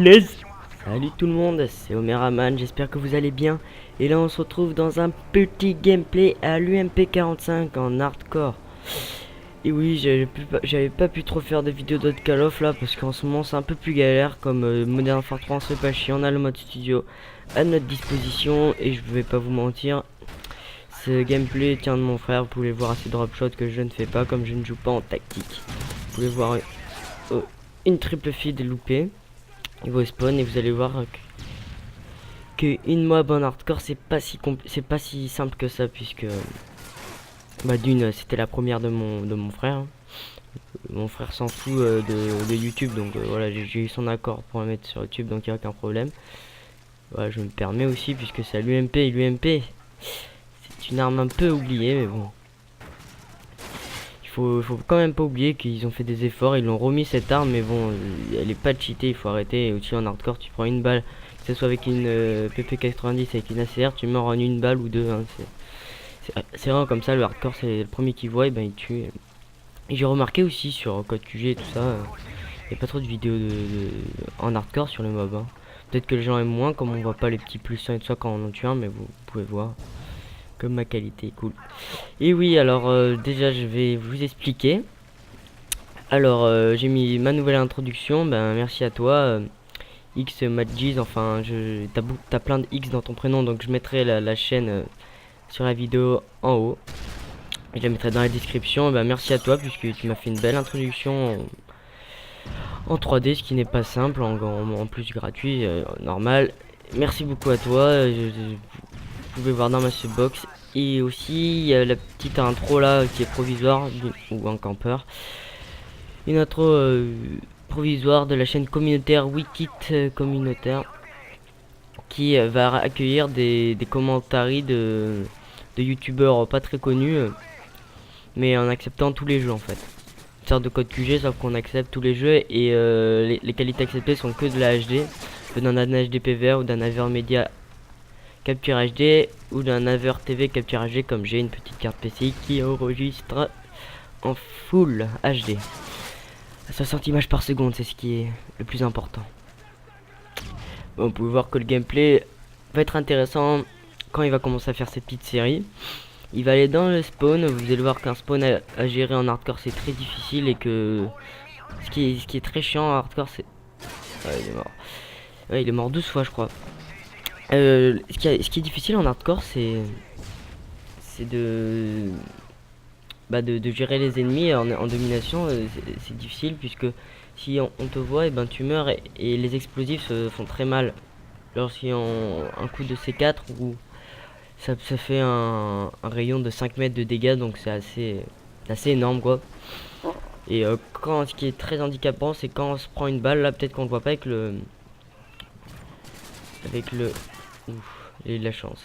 Punaise. Salut tout le monde, c'est Omeraman, j'espère que vous allez bien. Et là on se retrouve dans un petit gameplay à l'UMP 45 en hardcore. Et oui, j'avais pas pu trop faire de vidéos de Call of là parce qu'en ce moment c'est un peu plus galère. Comme Modern Warfare 3 on se fait pas chier, on a le mode studio à notre disposition. Et je vais pas vous mentir, ce gameplay tient de mon frère. Vous pouvez voir à ces drop shots que je ne fais pas comme je ne joue pas en tactique. Vous pouvez voir une triple feed loupée. Il va spawn et vous allez voir que une mob en hardcore c'est pas si simple que ça, puisque bah d'une c'était la première de mon frère, hein. Mon frère s'en fout de YouTube, donc voilà, j'ai eu son accord pour la mettre sur YouTube, donc il n'y a aucun problème. Voilà, je me permets aussi puisque c'est à l'UMP, et l'UMP c'est une arme un peu oubliée, mais bon. Faut quand même pas oublier qu'ils ont fait des efforts, ils l'ont remis cette arme, mais bon, elle est pas cheatée, il faut arrêter. Et aussi en hardcore, tu prends une balle, que ce soit avec une PP90, avec une ACR, tu meurs en une balle ou deux, hein. C'est vraiment comme ça, le hardcore, c'est le premier qui voit, et ben il tue. Et j'ai remarqué aussi sur Code QG et tout ça, il n'y a pas trop de vidéos en hardcore sur les mobs, hein. Peut-être que les gens aiment moins, comme on voit pas les petits plus 1 et tout ça quand on en tue un, mais vous pouvez voir comme ma qualité est cool. Et oui, alors déjà je vais vous expliquer. Alors j'ai mis ma nouvelle introduction. Ben merci à toi X Madjiz, enfin t'as plein de X dans ton prénom, donc je mettrai la chaîne sur la vidéo en haut. Je la mettrai dans la description. Ben merci à toi puisque tu m'as fait une belle introduction en 3D, ce qui n'est pas simple, en plus gratuit, normal. Merci beaucoup à toi. Vous pouvez voir dans ma subbox. Et aussi il y a la petite intro là qui est provisoire, ou un campeur. Une intro provisoire de la chaîne communautaire Wikit communautaire, qui va accueillir des commentaires de youtubeurs pas très connus, mais en acceptant tous les jeux en fait. Une sorte de code QG, sauf qu'on accepte tous les jeux, et les qualités acceptées sont que de la HD, d'un HD PVR ou d'un Aver Media Capture HD ou d'un Aver TV Capture HD, comme j'ai une petite carte PCI qui enregistre en full HD à 60 images par seconde, c'est ce qui est le plus important. Bon, vous pouvez voir que le gameplay va être intéressant quand il va commencer à faire cette petite série. Il va aller dans le spawn, vous allez voir qu'un spawn à gérer en hardcore c'est très difficile, et que ce qui est très chiant en hardcore c'est... Ouais, il est mort. Ouais, il est mort 12 fois je crois. Ce qui est difficile en hardcore c'est de gérer les ennemis en domination. C'est difficile puisque si on te voit, et ben tu meurs, et les explosifs se font très mal. Lorsqu'il un coup de C4 ou ça fait un rayon de 5 mètres de dégâts, donc c'est assez énorme quoi. Et ce qui est très handicapant, c'est quand on se prend une balle, là peut-être qu'on le voit pas avec le ouf, j'ai eu de la chance.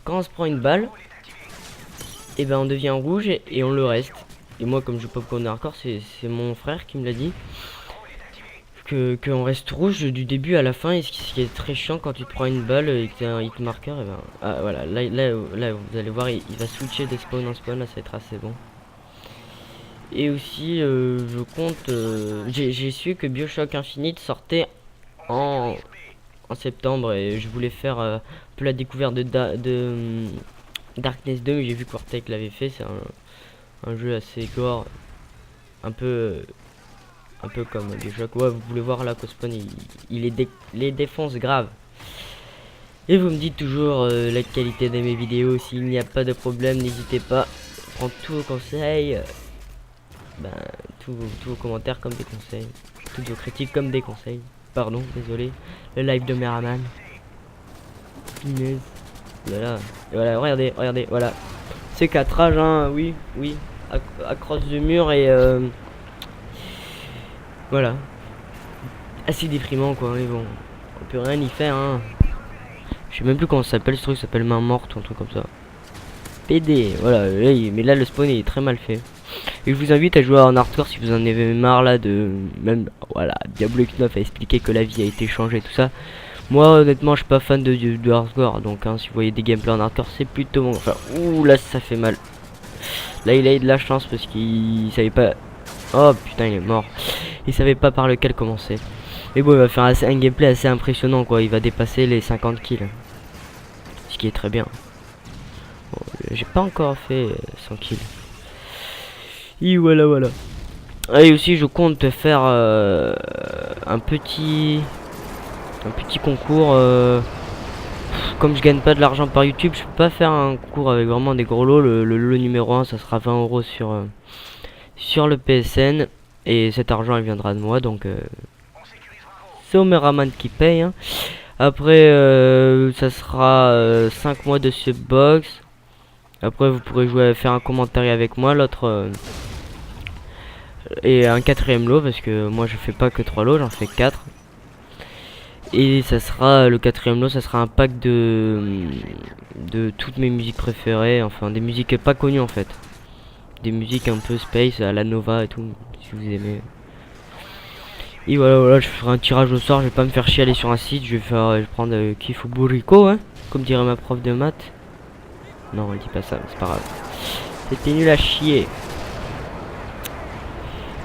Quand on se prend une balle, et ben on devient rouge et on le reste. Et moi, comme je joue pas beaucoup en hardcore, c'est mon frère qui me l'a dit, que on reste rouge du début à la fin. Et ce qui est très chiant quand tu te prends une balle et que t'as un hit marker, et ben voilà, là vous allez voir, il va switcher de spawn en spawn, là ça va être assez bon. Et aussi je compte, j'ai su que BioShock Infinite sortait en septembre, et je voulais faire un peu la découverte de Darkness 2, mais j'ai vu qu'Ortec l'avait fait. C'est un jeu assez gore, un peu comme des jeux. Ouais, vous voulez voir là, Cospawn il les défonce grave. Et vous me dites toujours la qualité de mes vidéos. S'il n'y a pas de problème, n'hésitez pas, je prends tous vos conseils, tous vos commentaires comme des conseils, toutes vos critiques comme des conseils. Pardon, désolé, le live de Meraman. Punaise. Voilà, regardez, voilà. C'est 4 âges, hein, oui, accroche du mur, et voilà. Assez déprimant quoi, mais bon, on peut rien y faire, hein. Je sais même plus comment ça s'appelle, ce truc s'appelle main morte ou un truc comme ça. PD, voilà, mais là le spawn est très mal fait. Et je vous invite à jouer en hardcore si vous en avez marre là de... Même, voilà, Diablo X9 a expliqué que la vie a été changée, tout ça. Moi honnêtement je suis pas fan de hardcore, donc si vous voyez des gameplays en hardcore c'est plutôt bon. Enfin, ouh là ça fait mal. Là il a eu de la chance parce qu'il savait pas... Oh putain il est mort. Il savait pas par lequel commencer. Et bon, il va faire un gameplay assez impressionnant, quoi. Il va dépasser les 50 kills. Ce qui est très bien. Bon, j'ai pas encore fait 100 kills. Et voilà, voilà. Et aussi, je compte faire un petit concours. Comme je gagne pas de l'argent par YouTube, je peux pas faire un concours avec vraiment des gros lots. Le lot numéro 1, ça sera 20 € sur le PSN. Et cet argent, il viendra de moi. Donc, c'est Omeraman qui paye. Hein. Après, ça sera 5 mois de subbox. Après, vous pourrez jouer, faire un commentaire avec moi. L'autre... et un 4ème lot, parce que moi, je fais pas que 3 lots, j'en fais 4. Et ça sera le 4ème lot, ça sera un pack de toutes mes musiques préférées, enfin des musiques pas connues en fait, des musiques un peu space à la Nova et tout, si vous aimez. Et voilà, voilà, je ferai un tirage au sort, je vais pas me faire chier aller sur un site, je vais prendre Kifu Buriko, hein, comme dirait ma prof de maths. Non, elle dit pas ça, c'est pas grave. C'était nul à chier.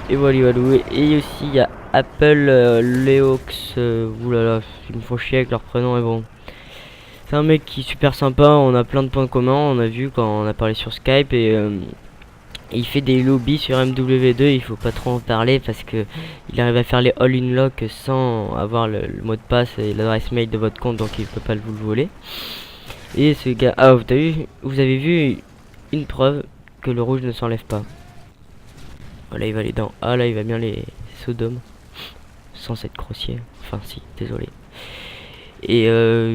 Et voilà, voilà. Et aussi il y a Apple Leox, oulala, ils me font chier avec leur prénom, mais bon. C'est un mec qui est super sympa, on a plein de points communs, on a vu quand on a parlé sur Skype, et il fait des lobbies sur MW2, il faut pas trop en parler parce que il arrive à faire les all-in-lock sans avoir le mot de passe et l'adresse mail de votre compte, donc il peut pas vous le voler. Et ce gars, ah vous avez vu une preuve que le rouge ne s'enlève pas. Voilà, il va les dents. Ah là, il va bien les sodomes. Sans être grossier. Enfin, si, désolé. Et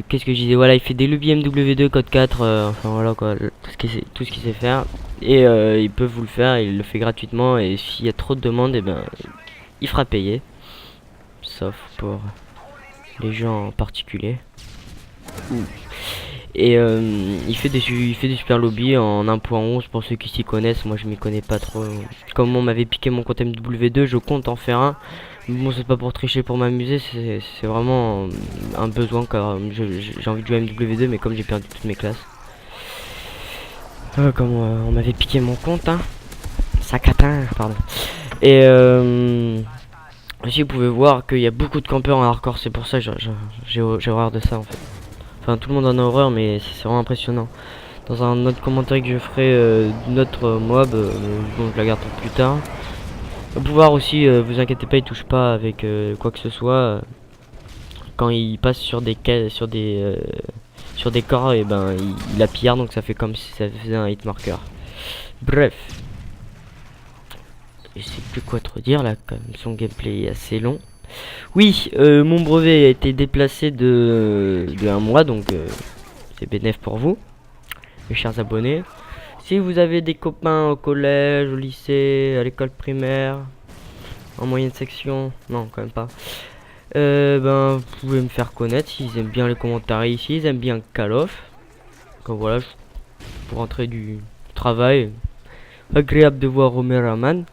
qu'est-ce que je disais? Voilà, il fait des lobbies MW2 code 4. Enfin, voilà quoi. Tout ce qu'il sait faire. Et ils peuvent vous le faire. Il le fait gratuitement. Et s'il y a trop de demandes, et ben, il fera payer. Sauf pour les gens en particulier. Et il fait des super lobbies en 1.11 pour ceux qui s'y connaissent. Moi je m'y connais pas trop. Comme on m'avait piqué mon compte MW2, je compte en faire un. Bon, c'est pas pour tricher, pour m'amuser, c'est vraiment un besoin car j'ai envie de jouer MW2, mais comme j'ai perdu toutes mes classes. Comme on m'avait piqué mon compte, hein. Sacatin, pardon. Et aussi vous pouvez voir qu'il y a beaucoup de campeurs en hardcore, c'est pour ça que j'ai horreur de ça en fait. Enfin, tout le monde en a horreur, mais c'est vraiment impressionnant. Dans un autre commentaire que je ferai d'une autre mob, bon, je la garde pour plus tard. Au pouvoir aussi, vous inquiétez pas, il touche pas avec quoi que ce soit. Quand il passe sur des corps, et ben il a pillard, donc ça fait comme si ça faisait un hit marker. Bref. Je sais plus quoi trop dire là, comme son gameplay est assez long. Oui, mon brevet a été déplacé de 1 mois, donc c'est bénéf pour vous, mes chers abonnés. Si vous avez des copains au collège, au lycée, à l'école primaire, en moyenne section, non quand même pas, ben vous pouvez me faire connaître s'ils aiment bien les commentaires ici, ils aiment bien Call of. Donc voilà, pour rentrer du travail, agréable de voir Omeraman.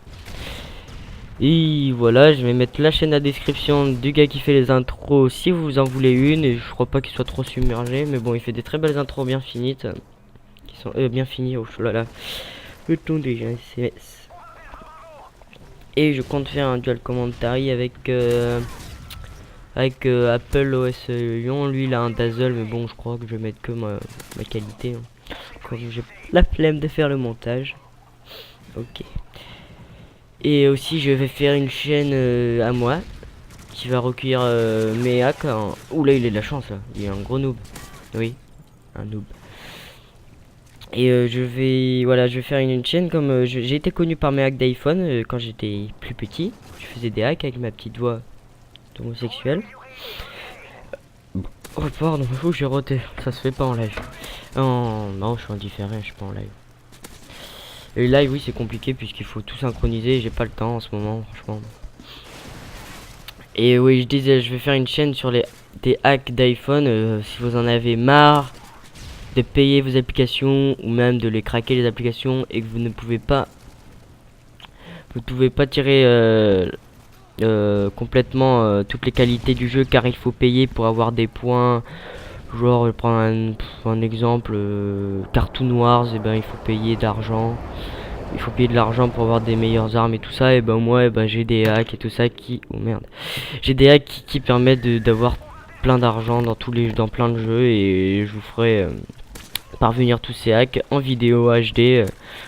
Et voilà, je vais mettre la chaîne à description du gars qui fait les intros si vous en voulez une. Et je crois pas qu'il soit trop submergé, mais bon, il fait des très belles intros bien finies. Qui sont bien finies, oh là là. Le ton déjà, SMS. Et je compte faire un dual commentary avec Apple OS Lyon. Lui il a un Dazzle, mais bon, je crois que je vais mettre que ma qualité. Hein. Quand j'ai la flemme de faire le montage. Ok. Et aussi je vais faire une chaîne à moi qui va recueillir mes hacks. Ouh là il est de la chance là. Il est un gros noob. Oui, un noob. Et je vais faire une chaîne comme j'ai été connu par mes hacks d'iPhone quand j'étais plus petit. Je faisais des hacks avec ma petite voix homosexuelle. Oh pardon, j'ai roté. Ça se fait pas en live. Non, je suis indifférent, je suis pas en live. Et live, oui, c'est compliqué puisqu'il faut tout synchroniser. J'ai pas le temps en ce moment, franchement. Et oui, je disais, je vais faire une chaîne sur des hacks d'iPhone. Si vous en avez marre de payer vos applications ou même de les craquer les applications et que vous ne pouvez pas, tirer complètement toutes les qualités du jeu car il faut payer pour avoir des points. Genre, je prends un exemple, Cartoon Wars, et ben il faut payer d'argent. il faut payer de l'argent pour avoir des meilleures armes et tout ça. Et ben moi, j'ai des hacks et tout ça qui, oh merde, j'ai des hacks qui permettent d'avoir plein d'argent dans plein de jeux, et je vous ferai parvenir tous ces hacks en vidéo HD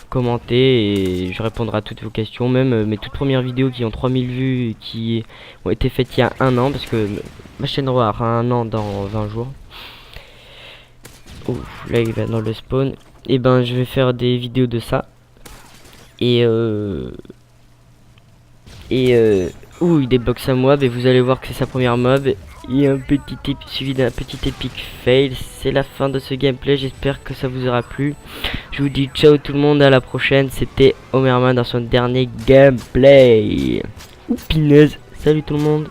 commentée, et je répondrai à toutes vos questions, même mes toutes premières vidéos qui ont 3000 vues et qui ont été faites il y a un an, parce que ma chaîne aura un an dans 20 jours. Ouf, là il va dans le spawn. Et ben je vais faire des vidéos de ça. Ouh, il débloque sa mob et vous allez voir que c'est sa première mob. Et un petit tip suivi d'un petit epic fail. C'est la fin de ce gameplay, j'espère que ça vous aura plu. Je vous dis ciao tout le monde, à la prochaine. C'était Homerman dans son dernier gameplay. Ouh, pineuse. Salut tout le monde.